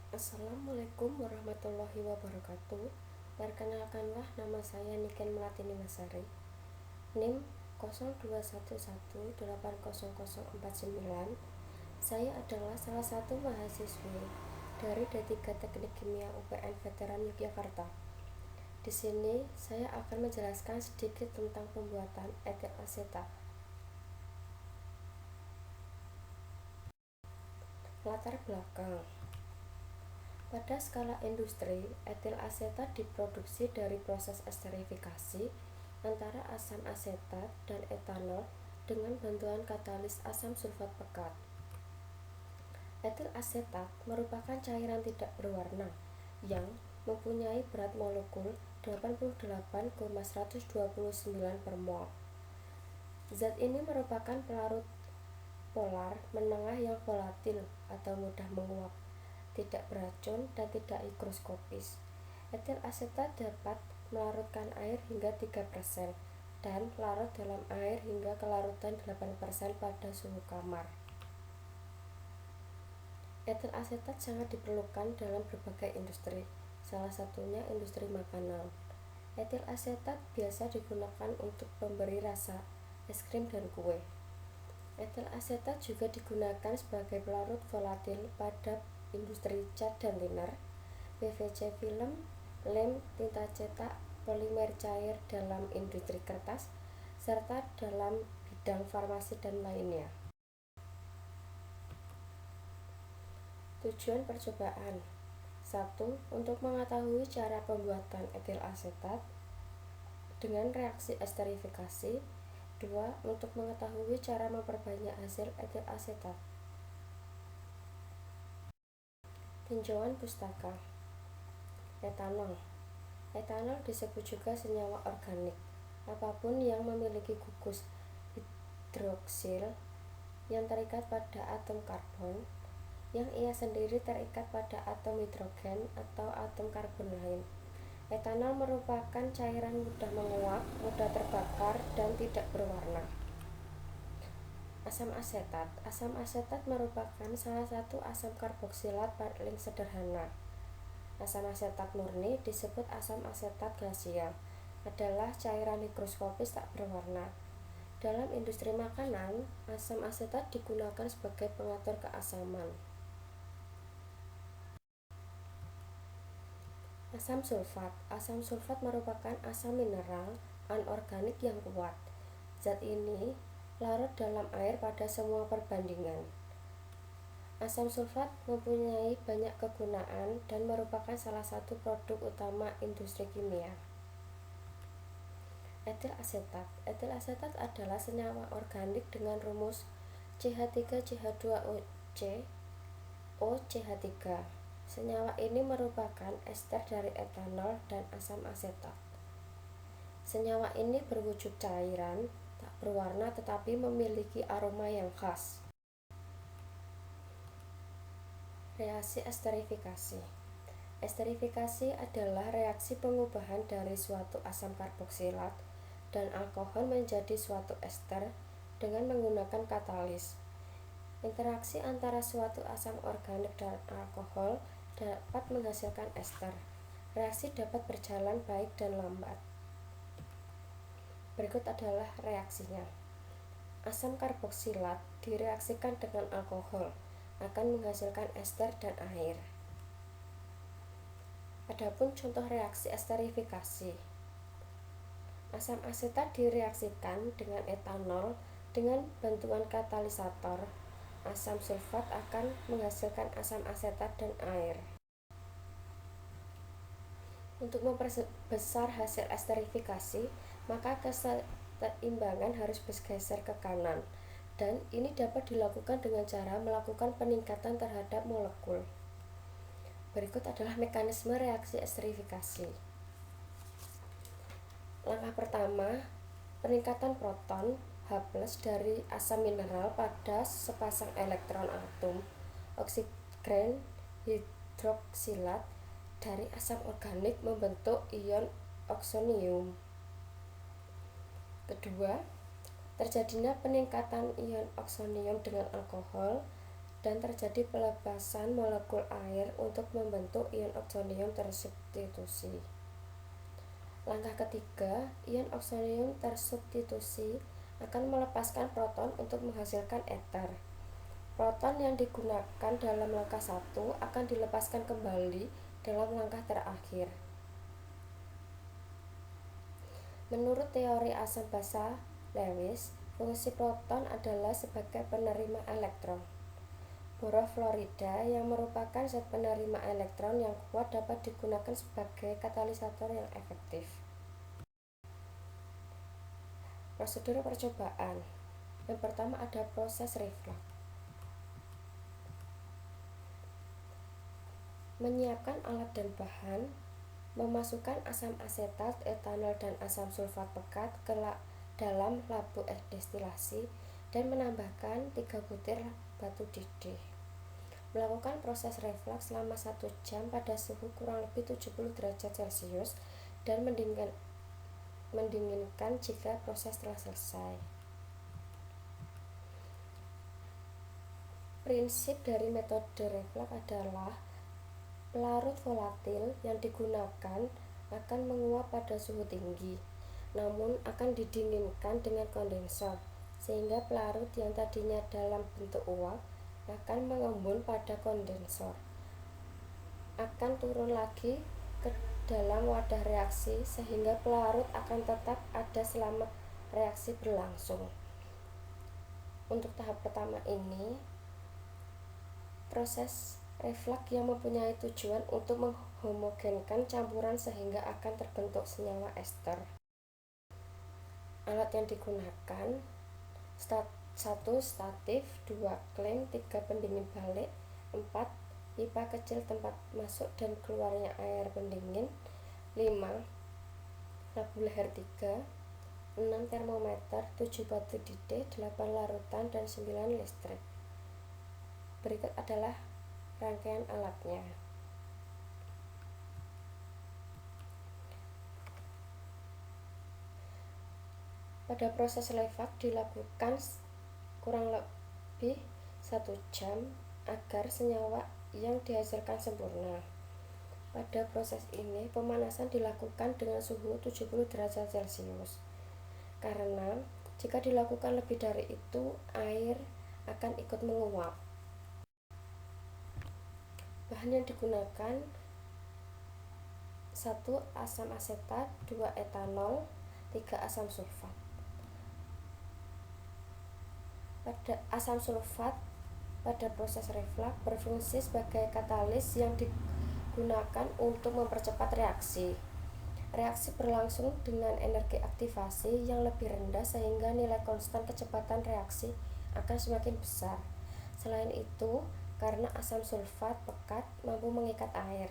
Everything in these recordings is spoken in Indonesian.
Assalamualaikum warahmatullahi wabarakatuh. Perkenalkanlah, nama saya Niken Melati Nimasari, NIM 0211800049. Saya adalah salah satu mahasiswi dari D3 Teknik Kimia UPN Veteran Yogyakarta. Di sini saya akan menjelaskan sedikit tentang pembuatan etil asetat. Latar belakang. Pada skala industri, etil asetat diproduksi dari proses esterifikasi antara asam asetat dan etanol dengan bantuan katalis asam sulfat pekat. Etil asetat merupakan cairan tidak berwarna yang mempunyai berat molekul 88,129 per mol. Zat ini merupakan pelarut polar menengah yang volatil atau mudah menguap, tidak beracun dan tidak higroskopis. Etil asetat dapat melarutkan air hingga 3% dan larut dalam air hingga kelarutan 8% pada suhu kamar. Etil asetat sangat diperlukan dalam berbagai industri, salah satunya industri makanan. Etil asetat biasa digunakan untuk pemberi rasa es krim dan kue. Etil asetat juga digunakan sebagai pelarut volatil pada industri cat dan liner, PVC film, lem, tinta cetak, polimer cair dalam industri kertas, serta dalam bidang farmasi dan lainnya. Tujuan percobaan: 1. Untuk mengetahui cara pembuatan etil asetat dengan reaksi esterifikasi. 2. Untuk mengetahui cara memperbanyak hasil etil asetat. Tinjauan pustaka. Etanol. Etanol disebut juga senyawa organik. Apapun yang memiliki gugus hidroksil yang terikat pada atom karbon, yang ia sendiri terikat pada atom hidrogen atau atom karbon lain. Etanol merupakan cairan mudah menguap, mudah terbakar, dan tidak berwarna. Asam asetat. Asam asetat merupakan salah satu asam karboksilat paling sederhana. Asam asetat murni disebut asam asetat glasial, adalah cairan higroskopis tak berwarna. Dalam industri makanan, asam asetat digunakan sebagai pengatur keasaman. Asam sulfat. Asam sulfat merupakan asam mineral anorganik yang kuat. Zat ini larut dalam air pada semua perbandingan. Asam sulfat mempunyai banyak kegunaan dan merupakan salah satu produk utama industri kimia. Etil asetat. Etil asetat adalah senyawa organik dengan rumus CH3CH2OC OCH3. Senyawa ini merupakan ester dari etanol dan asam asetat. Senyawa ini berwujud cairan, tak berwarna tetapi memiliki aroma yang khas. Reaksi esterifikasi. Esterifikasi adalah reaksi pengubahan dari suatu asam karboksilat dan alkohol menjadi suatu ester dengan menggunakan katalis. Interaksi antara suatu asam organik dan alkohol dapat menghasilkan ester. Reaksi dapat berjalan baik dan lambat. Berikut adalah reaksinya. Asam karboksilat direaksikan dengan alkohol akan menghasilkan ester dan air. Adapun contoh reaksi esterifikasi. Asam asetat direaksikan dengan etanol dengan bantuan katalisator. Asam sulfat akan menghasilkan asam asetat dan air. Untuk memperbesar hasil esterifikasi, maka keseimbangan harus bergeser ke kanan, dan ini dapat dilakukan dengan cara melakukan peningkatan terhadap molekul. Berikut adalah mekanisme reaksi esterifikasi. Langkah pertama, peningkatan proton H+ dari asam mineral pada sepasang elektron atom oksigen hidroksilat dari asam organik membentuk ion oksonium. Kedua, terjadinya peningkatan ion oksonium dengan alkohol dan terjadi pelepasan molekul air untuk membentuk ion oksonium tersubstitusi. Langkah ketiga, ion oksonium tersubstitusi akan melepaskan proton untuk menghasilkan ether. Proton yang digunakan dalam langkah 1 akan dilepaskan kembali dalam langkah terakhir. Menurut teori asam basa Lewis, fungsi proton adalah sebagai penerima elektron. Borofluorida yang merupakan zat penerima elektron yang kuat dapat digunakan sebagai katalisator yang efektif. Prosedur percobaan. Yang pertama ada proses reflux. Menyiapkan alat dan bahan, memasukkan asam asetat, etanol, dan asam sulfat pekat ke dalam labu destilasi dan menambahkan 3 butir batu didih. Melakukan proses reflux selama 1 jam pada suhu kurang lebih 70 derajat Celcius dan mendinginkan jika proses telah selesai. Prinsip dari metode reflux adalah pelarut volatil yang digunakan akan menguap pada suhu tinggi, namun akan didinginkan dengan kondensor, sehingga pelarut yang tadinya dalam bentuk uap akan mengembun pada kondensor, akan turun lagi ke dalam wadah reaksi sehingga pelarut akan tetap ada selama reaksi berlangsung. Untuk tahap pertama ini, proses reflux yang mempunyai tujuan untuk menghomogenkan campuran sehingga akan terbentuk senyawa ester. Alat yang digunakan 1 statif, 2 klem, 3 pendingin balik, 4 pipa kecil tempat masuk dan keluarnya air pendingin, 5 labu leher 3, 6 termometer, 7 batu didih, 8 larutan, dan 9 listrik. Berikut adalah rangkaian alatnya. Pada proses reflux dilakukan kurang lebih 1 jam agar senyawa yang dihasilkan sempurna. Pada proses ini pemanasan dilakukan dengan suhu 70 derajat Celcius. Karena jika dilakukan lebih dari itu, air akan ikut menguap. Bahan yang digunakan 1 asam asetat, 2 etanol, 3 asam sulfat. Pada asam sulfat pada proses reflux berfungsi sebagai katalis yang digunakan untuk mempercepat reaksi. Reaksi berlangsung dengan energi aktivasi yang lebih rendah sehingga nilai konstan kecepatan reaksi akan semakin besar. Selain itu, karena asam sulfat pekat mampu mengikat air,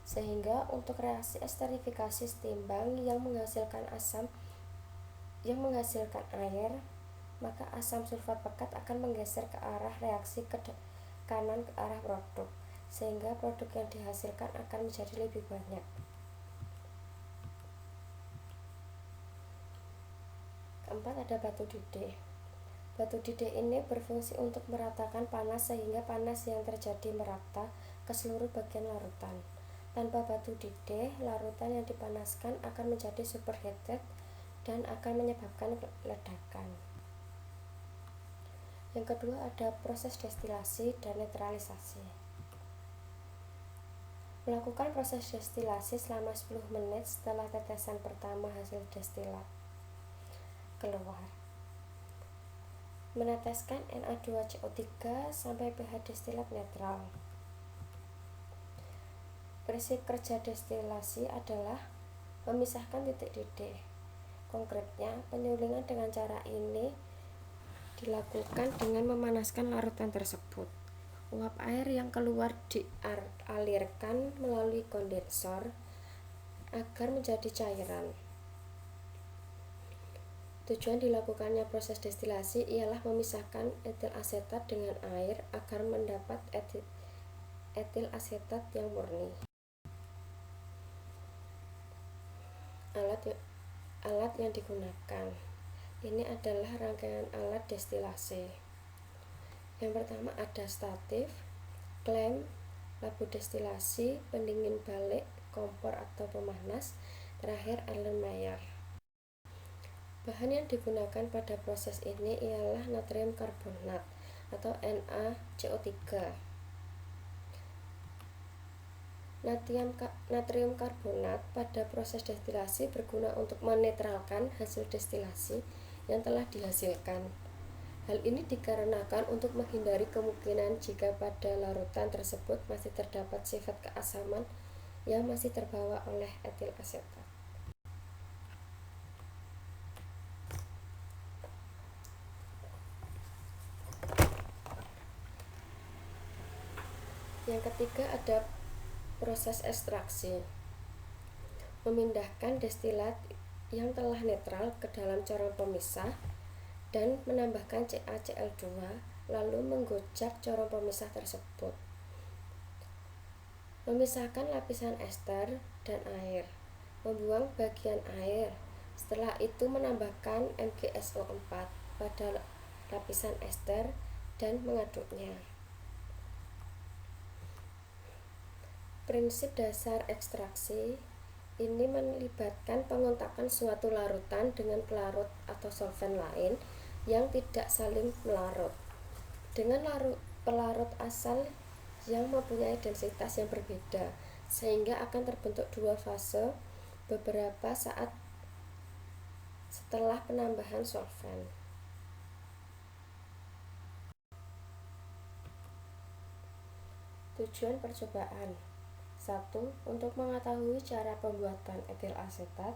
sehingga untuk reaksi esterifikasi setimbang yang menghasilkan air, maka asam sulfat pekat akan menggeser ke arah reaksi ke kanan ke arah produk, sehingga produk yang dihasilkan akan menjadi lebih banyak. Keempat ada batu didih. Batu didih ini berfungsi untuk meratakan panas sehingga panas yang terjadi merata ke seluruh bagian larutan. Tanpa batu didih, larutan yang dipanaskan akan menjadi superheated dan akan menyebabkan ledakan. Yang kedua ada proses destilasi dan netralisasi. Melakukan proses destilasi selama 10 menit setelah tetesan pertama hasil destilat keluar. Meneteskan Na2CO3 sampai pH destilat netral. Prinsip kerja destilasi adalah memisahkan titik didih. Konkretnya, penyulingan dengan cara ini dilakukan dengan memanaskan larutan tersebut. Uap air yang keluar dialirkan melalui kondensor agar menjadi cairan. Tujuan dilakukannya proses destilasi ialah memisahkan etil asetat dengan air agar mendapat etil asetat yang murni. Alat yang digunakan. Ini adalah rangkaian alat destilasi. Yang pertama ada statif, klem, labu destilasi, pendingin balik, kompor atau pemanas, terakhir Erlenmeyer. Bahan yang digunakan pada proses ini ialah natrium karbonat atau NaCO3. Natrium karbonat pada proses destilasi berguna untuk menetralkan hasil destilasi yang telah dihasilkan. Hal ini dikarenakan untuk menghindari kemungkinan jika pada larutan tersebut masih terdapat sifat keasaman yang masih terbawa oleh etil asetat. Yang ketiga ada proses ekstraksi. Memindahkan destilat yang telah netral ke dalam corong pemisah dan menambahkan CaCl2 lalu menggocak corong pemisah tersebut. Memisahkan lapisan ester dan air. Membuang bagian air. Setelah itu menambahkan MgSO4 pada lapisan ester dan mengaduknya. Prinsip dasar ekstraksi ini melibatkan pengontakan suatu larutan dengan pelarut atau solvent lain yang tidak saling melarut dengan pelarut asal yang mempunyai densitas yang berbeda, sehingga akan terbentuk dua fase beberapa saat setelah penambahan solvent. Tujuan percobaan: 1. Untuk mengetahui cara pembuatan etil asetat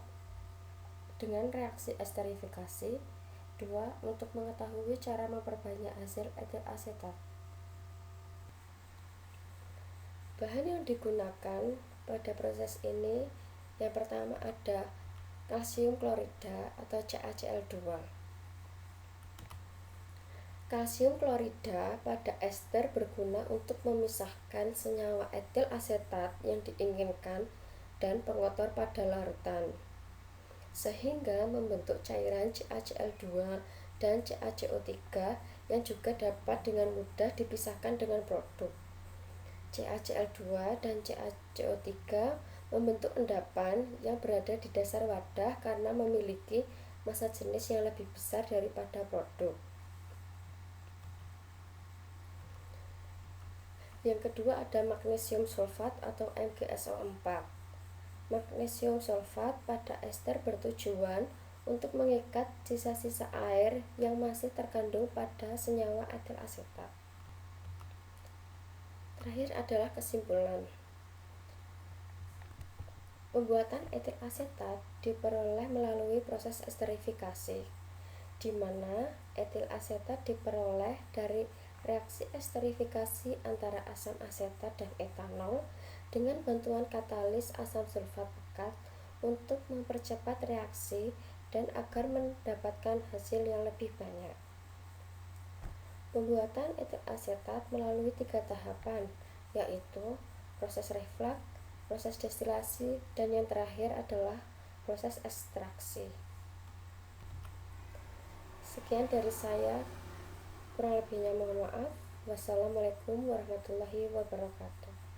dengan reaksi esterifikasi. 2. Untuk mengetahui cara memperbanyak hasil etil asetat. Bahan yang digunakan pada proses ini yang pertama ada kalsium klorida atau CaCl2. Kalsium klorida pada ester berguna untuk memisahkan senyawa etil asetat yang diinginkan dan pengotor pada larutan, sehingga membentuk cairan CaCl2 dan CaCO3 yang juga dapat dengan mudah dipisahkan dengan produk. CaCl2 dan CaCO3 membentuk endapan yang berada di dasar wadah karena memiliki massa jenis yang lebih besar daripada produk. Yang kedua ada magnesium sulfat atau MgSO4. Magnesium sulfat pada ester bertujuan untuk mengikat sisa-sisa air yang masih terkandung pada senyawa etil asetat. Terakhir adalah kesimpulan. Pembuatan etil asetat diperoleh melalui proses esterifikasi, di mana etil asetat diperoleh dari reaksi esterifikasi antara asam asetat dan etanol dengan bantuan katalis asam sulfat pekat untuk mempercepat reaksi dan agar mendapatkan hasil yang lebih banyak. Pembuatan etil asetat melalui 3 tahapan, yaitu proses reflux, proses destilasi, dan yang terakhir adalah proses ekstraksi. Sekian dari saya. Kurang lebihnya mohon maaf. Wassalamualaikum warahmatullahi wabarakatuh.